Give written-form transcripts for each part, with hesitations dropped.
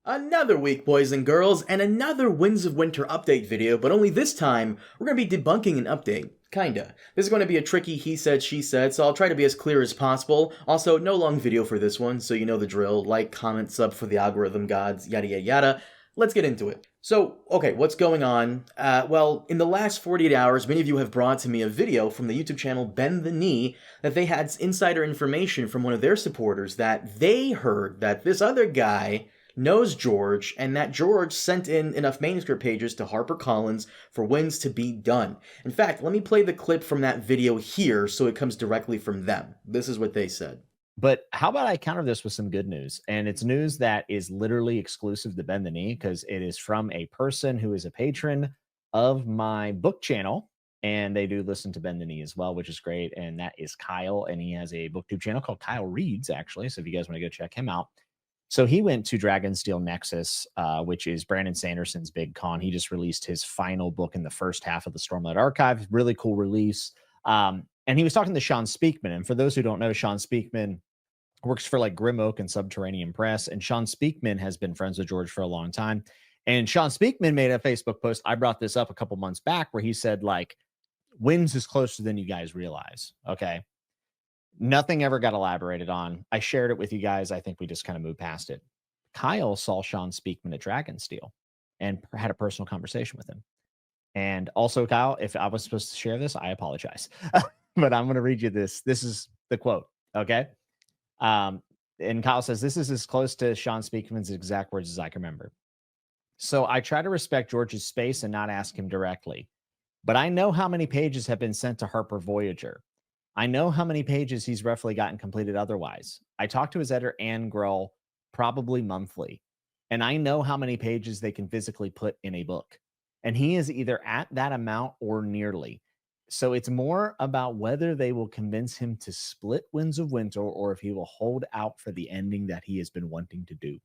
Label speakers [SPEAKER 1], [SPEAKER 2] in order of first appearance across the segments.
[SPEAKER 1] Another week, boys and girls, and another Winds of Winter update video, but only this time, we're going to be debunking an update. Kinda. This is going to be a tricky he said, she said, so I'll try to be as clear as possible. Also, no long video for this one, so you know the drill. Like, comment, sub for the algorithm gods, yada yada yada. Let's get into it. So, okay, what's going on? Well, in the last 48 hours, many of you have brought to me a video from the YouTube channel Bend the Knee that they had insider information from one of their supporters that they heard that this other guy knows George, and that George sent in enough manuscript pages to HarperCollins for Winds to be done. In fact, let me play the clip from that video here so it comes directly from them. This is what they said.
[SPEAKER 2] But how about I counter this with some good news? And it's news that is literally exclusive to Bend the Knee because it is from a person who is a patron of my book channel. And they do listen to Bend the Knee as well, which is great. And that is Kyle. And he has a booktube channel called Kyle Reads, actually. So if you guys want to go check him out. So he went to Dragonsteel Nexus, which is Brandon Sanderson's big con. He just released his final book in the first half of the Stormlight Archive. Really cool release. And he was talking to Shawn Speakman. And for those who don't know, Shawn Speakman works for like Grim Oak and Subterranean Press. And Shawn Speakman has been friends with George for a long time. And Shawn Speakman made a Facebook post. I brought this up a couple months back where he said, like, Winds is closer than you guys realize. Okay. Nothing ever got elaborated on. I shared it with you guys. I think we just kind of moved past it. Kyle saw Shawn Speakman at Dragonsteel and had a personal conversation with him. And also, Kyle, if I was supposed to share this, I apologize. But I'm going to read you this. This is the quote, okay? And Kyle says, this is as close to Shawn Speakman's exact words as I can remember. So I try to respect George's space and not ask him directly. But I know how many pages have been sent to Harper Voyager. I know how many pages he's roughly gotten completed otherwise. I talk to his editor, Ann Grull, probably monthly. And I know how many pages they can physically put in a book. And he is either at that amount or nearly. So it's more about whether they will convince him to split Winds of Winter or if he will hold out for the ending that he has been wanting to do.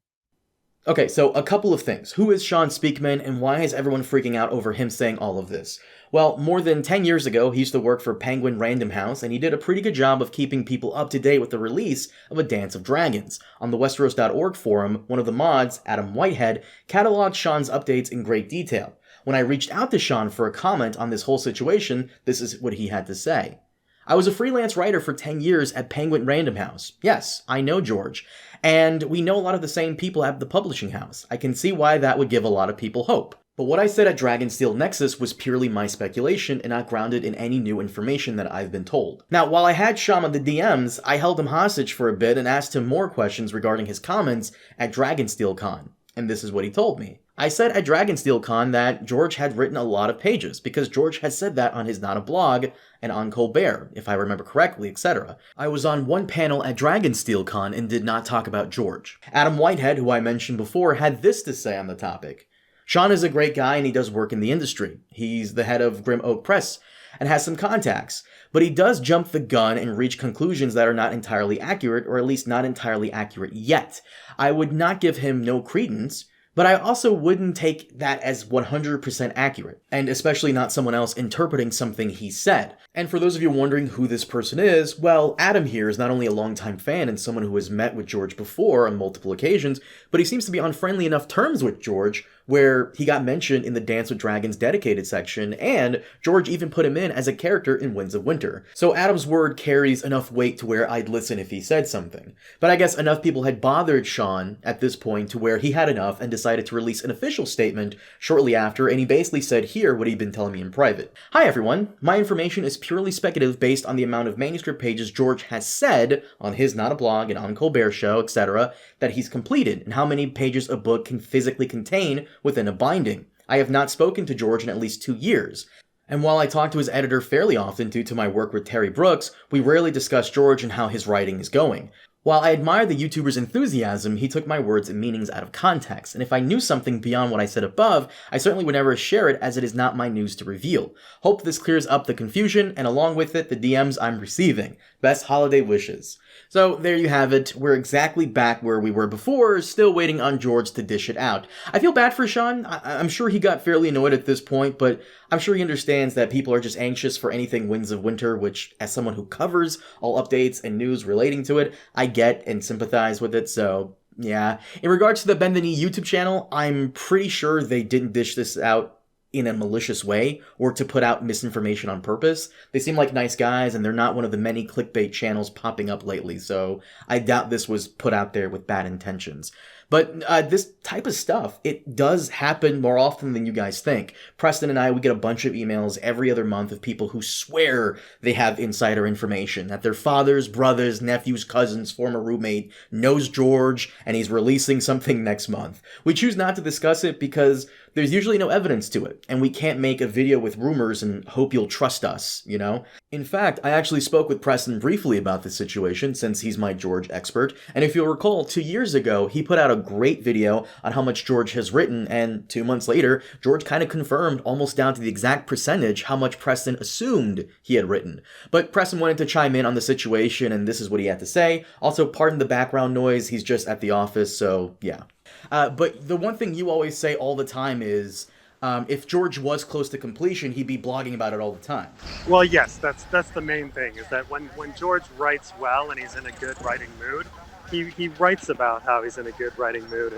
[SPEAKER 1] Okay, so a couple of things. Who is Shawn Speakman, and why is everyone freaking out over him saying all of this? Well, more than 10 years ago, he used to work for Penguin Random House, and he did a pretty good job of keeping people up to date with the release of A Dance of Dragons. On the Westeros.org forum, one of the mods, Adam Whitehead, cataloged Shawn's updates in great detail. When I reached out to Shawn for a comment on this whole situation, this is what he had to say. I was a freelance writer for 10 years at Penguin Random House. Yes, I know George. And we know a lot of the same people at the publishing house. I can see why that would give a lot of people hope. But what I said at Dragonsteel Nexus was purely my speculation and not grounded in any new information that I've been told. Now, while I had Shawn on the DMs, I held him hostage for a bit and asked him more questions regarding his comments at Dragonsteel Con. And this is what he told me. I said at Dragonsteel Con that George had written a lot of pages, because George had said that on his Not a Blog and on Colbert, if I remember correctly, etc. I was on one panel at Dragonsteel Con and did not talk about George. Adam Whitehead, who I mentioned before, had this to say on the topic. Shawn is a great guy and he does work in the industry. He's the head of Grim Oak Press and has some contacts, but he does jump the gun and reach conclusions that are not entirely accurate, or at least not entirely accurate yet. I would not give him no credence, but I also wouldn't take that as 100% accurate, and especially not someone else interpreting something he said. And for those of you wondering who this person is, well, Adam here is not only a longtime fan and someone who has met with George before on multiple occasions, but he seems to be on friendly enough terms with George where he got mentioned in the Dance with Dragons dedicated section, and George even put him in as a character in Winds of Winter. So Adam's word carries enough weight to where I'd listen if he said something. But I guess enough people had bothered Shawn at this point to where he had enough and decided to release an official statement shortly after, and he basically said here what he'd been telling me in private. Hi everyone, my information is purely speculative based on the amount of manuscript pages George has said on his Not a Blog and on Colbert Show, etc., that he's completed, and how many pages a book can physically contain within a binding. I have not spoken to George in at least 2 years. And while I talk to his editor fairly often due to my work with Terry Brooks, we rarely discuss George and how his writing is going. While I admire the YouTuber's enthusiasm, he took my words and meanings out of context, and if I knew something beyond what I said above, I certainly would never share it as it is not my news to reveal. Hope this clears up the confusion, and along with it, the DMs I'm receiving. Best holiday wishes. So there you have it. We're exactly back where we were before, still waiting on George to dish it out. I feel bad for Shawn. I'm sure he got fairly annoyed at this point, but I'm sure he understands that people are just anxious for anything Winds of Winter, which, as someone who covers all updates and news relating to it, I get and sympathize with it, so Yeah. In regards to the Bend the Knee YouTube channel, I'm pretty sure they didn't dish this out in a malicious way or to put out misinformation on purpose. They seem like nice guys, and they're not one of the many clickbait channels popping up lately, so I doubt this was put out there with bad intentions. But this type of stuff, it does happen more often than you guys think. Preston and I, we get a bunch of emails every other month of people who swear they have insider information, that their fathers, brothers, nephews, cousins, former roommate knows George, and he's releasing something next month. We choose not to discuss it because there's usually no evidence to it, and we can't make a video with rumors and hope you'll trust us, you know? In fact, I actually spoke with Preston briefly about this situation, since he's my George expert, and if you'll recall, 2 years ago, he put out a great video on how much George has written, and 2 months later, George kind of confirmed, almost down to the exact percentage, how much Preston assumed he had written. But Preston wanted to chime in on the situation, and this is what he had to say. Also, pardon the background noise, he's just at the office, so yeah. But the one thing you always say all the time is, if George was close to completion, he'd be blogging about it all the time.
[SPEAKER 3] Well, yes, that's the main thing, is that when George writes well and he's in a good writing mood, he writes about how he's in a good writing mood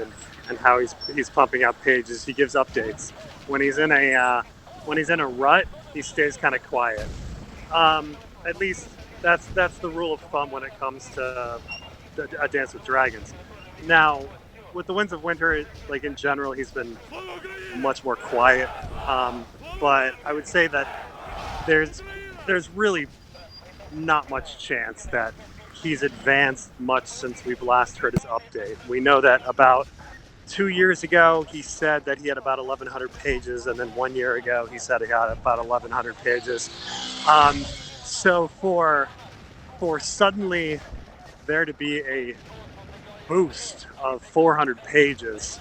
[SPEAKER 3] and how he's pumping out pages. He gives updates. When he's in a rut, he stays kind of quiet. At least that's the rule of thumb when it comes to A Dance with Dragons. Now, with the Winds of Winter, like in general, he's been much more quiet. But I would say that there's really not much chance that he's advanced much since we've last heard his update. We know that about 2 years ago, he said that he had about 1,100 pages, and then 1 year ago, he said he had about 1,100 pages. So for suddenly there to be a boost of 400 pages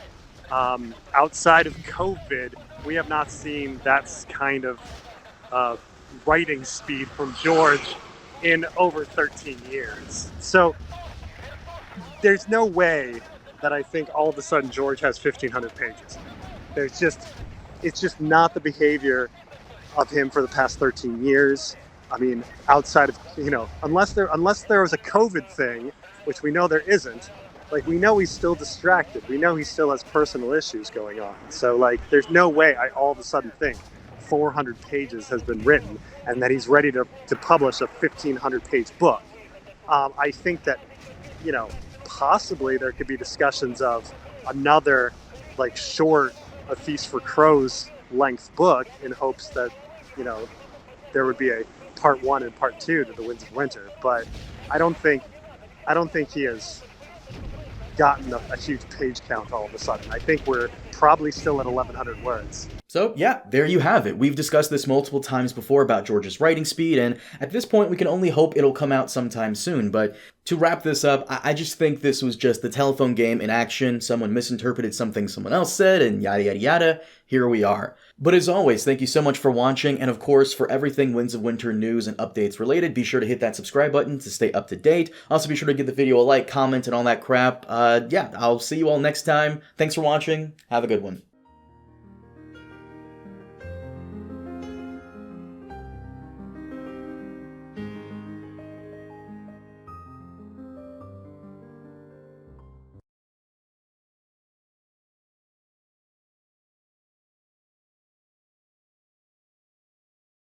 [SPEAKER 3] outside of COVID, we have not seen that kind of writing speed from George in over 13 years. So there's no way that I think all of a sudden George has 1,500 pages. It's just not the behavior of him for the past 13 years. I mean, outside of, unless there was a COVID thing, which we know there isn't, like, we know he's still distracted. We know he still has personal issues going on. So, like, there's no way I all of a sudden think 400 pages has been written and that he's ready to publish a 1,500-page book. I think that, possibly there could be discussions of another, like, short A Feast for Crows length book in hopes that, there would be a part 1 and part 2 to The Winds of Winter. But I don't think he has gotten a huge page count all of a sudden. I think we're probably still at 1,100 words.
[SPEAKER 1] So yeah, there you have it. We've discussed this multiple times before about George's writing speed, and at this point we can only hope it'll come out sometime soon. But to wrap this up, I just think this was just the telephone game in action. Someone misinterpreted something someone else said, and yada yada yada. Here we are. But as always, thank you so much for watching, and of course, for everything Winds of Winter news and updates related, be sure to hit that subscribe button to stay up to date. Also, be sure to give the video a like, comment, and all that crap. Yeah, I'll see you all next time. Thanks for watching. Have a good one.